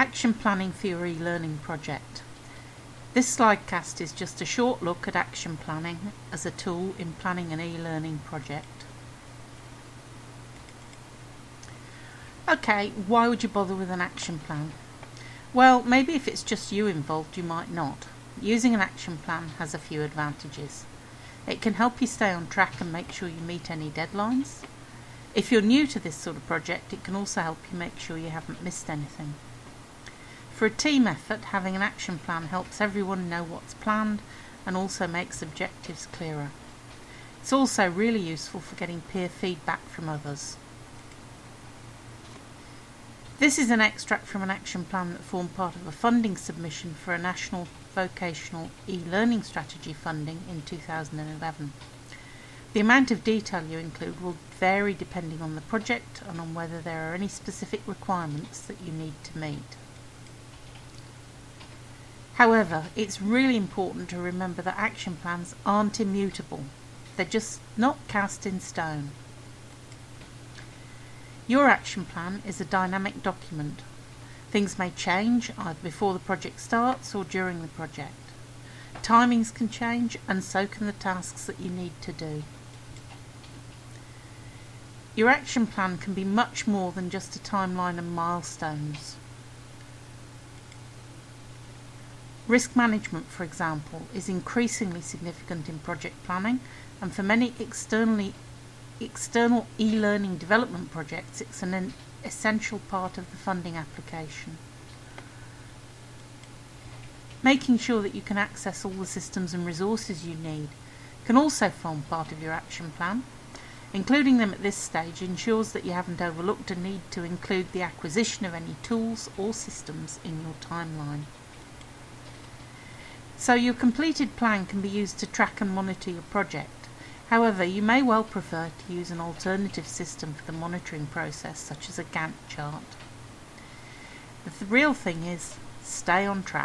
Action planning for your e-learning project. This slidecast is just a short look at action planning as a tool in planning an e-learning project. Okay, why would you bother with an action plan? Well, maybe if it's just you involved, you might not. Using an action plan has a few advantages. It can help you stay on track and make sure you meet any deadlines. If you're new to this sort of project, it can also help you make sure you haven't missed anything. For a team effort, having an action plan helps everyone know what's planned and also makes objectives clearer. It's also really useful for getting peer feedback from others. This is an extract from an action plan that formed part of a funding submission for a national vocational e-learning strategy funding in 2011. The amount of detail you include will vary depending on the project and on whether there are any specific requirements that you need to meet. However, it's really important to remember that action plans aren't immutable. They're just not cast in stone. Your action plan is a dynamic document. Things may change either before the project starts or during the project. Timings can change, and so can the tasks that you need to do. Your action plan can be much more than just a timeline and milestones. Risk management, for example, is increasingly significant in project planning, and for many external e-learning development projects, it's an essential part of the funding application. Making sure that you can access all the systems and resources you need can also form part of your action plan. Including them at this stage ensures that you haven't overlooked a need to include the acquisition of any tools or systems in your timeline. So your completed plan can be used to track and monitor your project. However, you may well prefer to use an alternative system for the monitoring process, such as a Gantt chart. The real thing is, stay on track.